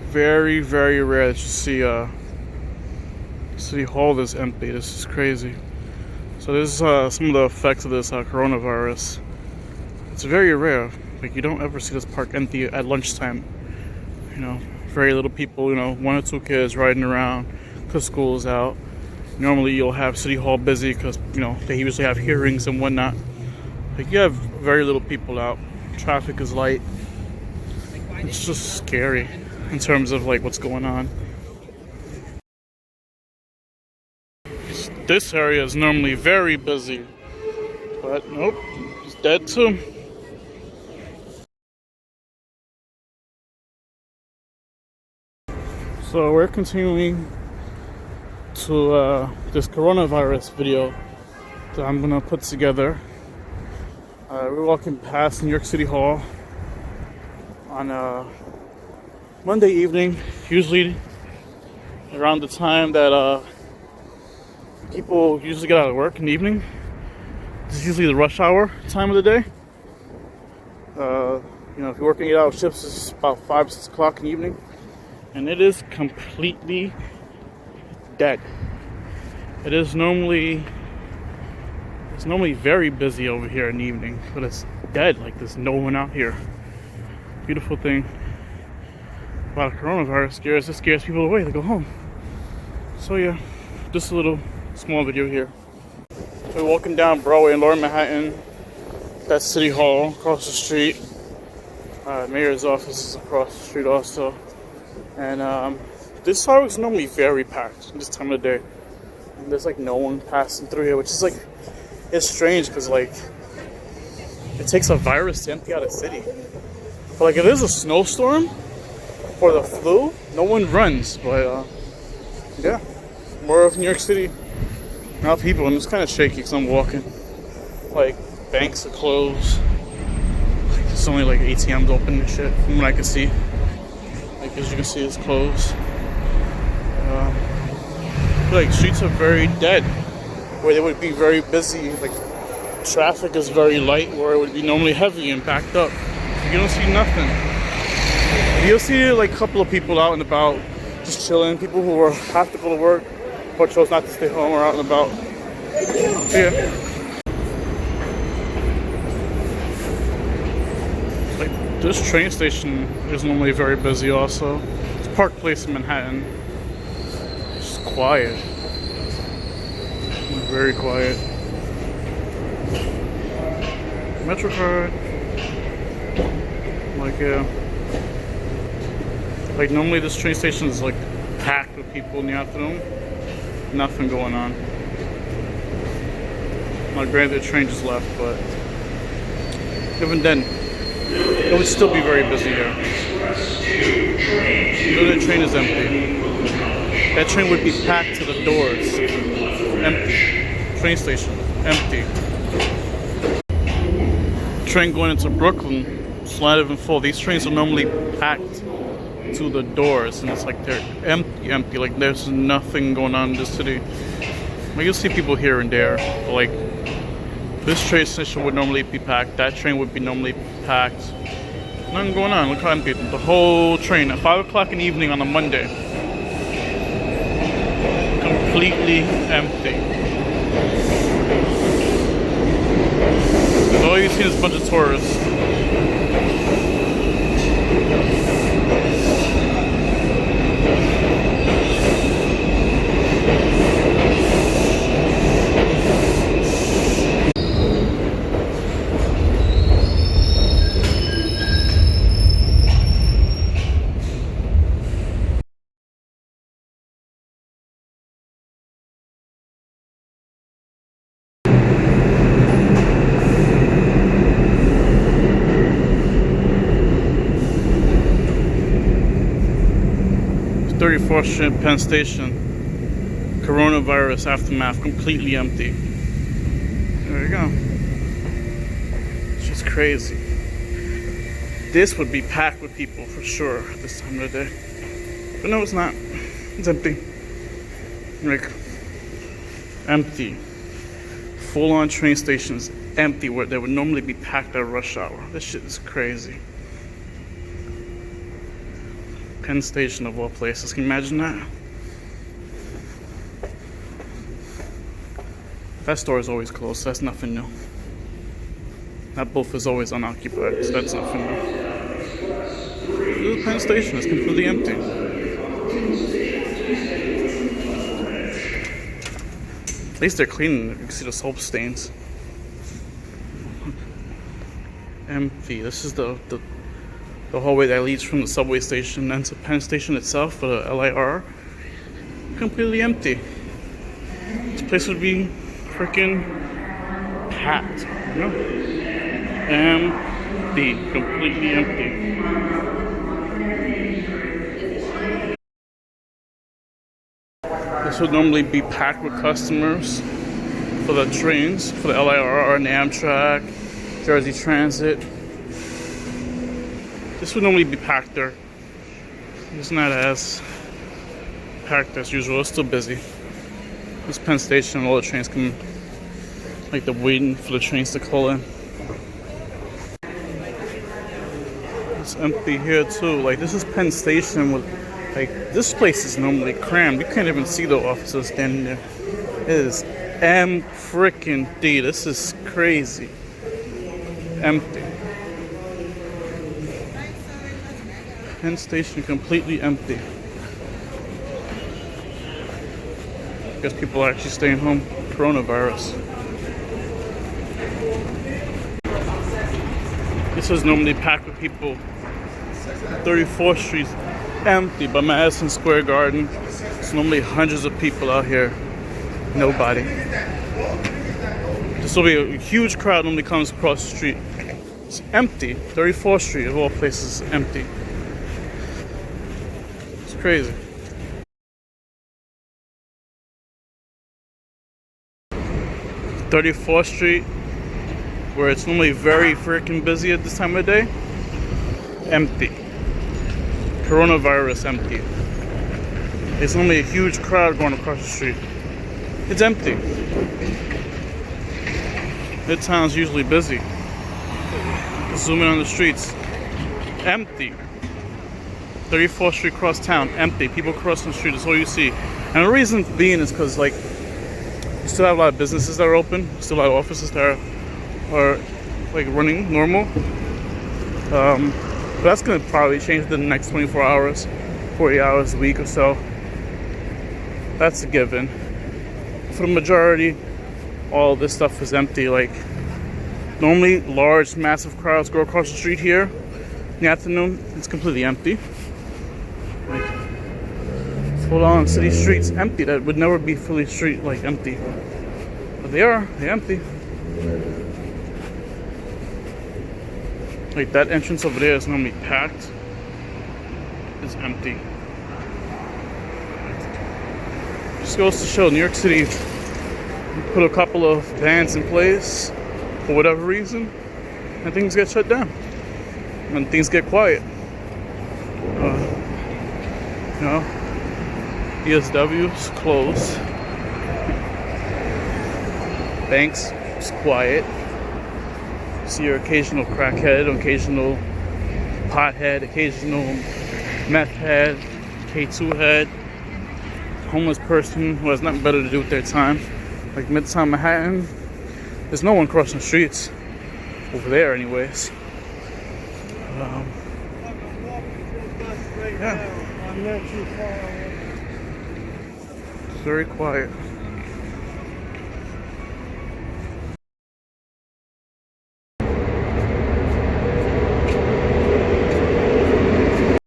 very, very rare that you see City Hall this empty. This is crazy. So this is some of the effects of this coronavirus. It's very rare. Like, you don't ever see this park empty at lunchtime. You know, very little people, you know, 1 or 2 kids riding around because school's out. Normally you'll have City Hall busy because, you know, they usually have hearings and whatnot. Like, you have very little people out. Traffic is light. It's just scary in terms of like what's going on. This area is normally very busy, but nope, it's dead too. So we're continuing to this coronavirus video that I'm gonna put together. We're walking past New York City Hall on Monday evening, usually around the time that people usually get out of work in the evening. This is usually the rush hour time of the day. You know, if you're working 8-hour shifts, it's about 5, 6 o'clock in the evening. And it is completely dead. It's normally very busy over here in the evening, but it's dead. Like, there's no one out here. Beautiful thing about coronavirus it scares people away to go home. So yeah, just a little small video here. So we're walking down Broadway in Lower Manhattan. That's City Hall across the street. Mayor's office is across the street also. And this park is normally very packed this time of the day. And there's like no one passing through here, which is like, it's strange because like it takes a virus to empty out a city. But like if there's a snowstorm or the flu, no one runs. But yeah, more of New York City, not people, and it's kind of shaky because I'm walking. Like banks are closed. Like, there's only like ATMs open and shit from what I can see. Like as you can see, it's closed. Like streets are very dead, where they would be very busy. Like traffic is very light, where it would be normally heavy and backed up. You don't see nothing. You'll see like a couple of people out and about, just chilling. People who have to go to work or chose not to stay home or out and about. Yeah. Like this train station is normally very busy also. It's Park Place in Manhattan. It's quiet. Very quiet. Metro card. Like, yeah. Like, normally this train station is like packed with people in the afternoon. Nothing going on. Like, granted, the train just left, but even then, it would still be very busy here. The train is empty. That train would be packed to the doors. Empty. Train station. Empty. Train going into Brooklyn, it's not even full. These trains are normally packed to the doors, and it's like they're empty. Like there's nothing going on in this city. Like you'll see people here and there, but like this train station would normally be packed. That train would be normally packed. Nothing going on. Look how empty. The whole train at 5 o'clock in the evening on a Monday. Completely empty. All you see is a bunch of tourists. Street, Penn Station. Coronavirus aftermath, completely empty. There you go. It's just crazy. This would be packed with people for sure this time of the day. But no, it's not. It's empty. Like, empty. Full-on train stations empty where they would normally be packed at rush hour. This shit is crazy. Penn Station of all places. Can you imagine that? That store is always closed, so that's nothing new. That booth is always unoccupied, so that's nothing new. This is Penn Station, it's completely empty. At least they're cleaning it. You can see the soap stains. Empty. This is the hallway that leads from the subway station and to Penn Station itself for the LIR. Completely empty. This place would be freaking packed, you know? Empty. Completely empty. This would normally be packed with customers for the trains, for the LIR and the Amtrak, Jersey Transit. This would normally be packed there. It's not as packed as usual. It's still busy. This Penn Station, all the trains come, like they're waiting for the trains to call in. It's empty here too. Like this is Penn Station with, like this place is normally crammed. You can't even see the officers standing there. It is freaking-D. This is crazy. Empty. Penn Station completely empty. I guess people are actually staying home. Coronavirus. This is normally packed with people. 34th Street empty, but Madison Square Garden, it's normally hundreds of people out here. Nobody. This will be a huge crowd normally comes across the street. It's empty. 34th Street of all places empty. It's crazy. (34th Street), where it's normally very freaking busy at this time of day, empty. Coronavirus empty. It's normally a huge crowd going across the street. It's empty. Midtown's usually busy. Zoom in on the streets. Empty. 34th Street cross town, empty. People crossing the street, that's all you see. And the reason being is because, like, you still have a lot of businesses that are open, still a lot of offices that are like running normal. But that's gonna probably change within the next 24 hours, 40 hours a week or so. That's a given. For the majority, all this stuff is empty. Like, normally large, massive crowds go across the street here in the afternoon. It's completely empty. Like, full on city streets empty. That would never be fully street like empty, but they're empty. Like that entrance over there is normally packed. It's empty. Just goes to show New York City put a couple of bans in place for whatever reason, and things get shut down and things get quiet. You know, DSW's closed. Banks is quiet. See your occasional crackhead, occasional pothead, occasional meth head, K2 head, homeless person who has nothing better to do with their time. Like Midtown Manhattan, there's no one crossing the streets over there anyways. Yeah. It's very quiet.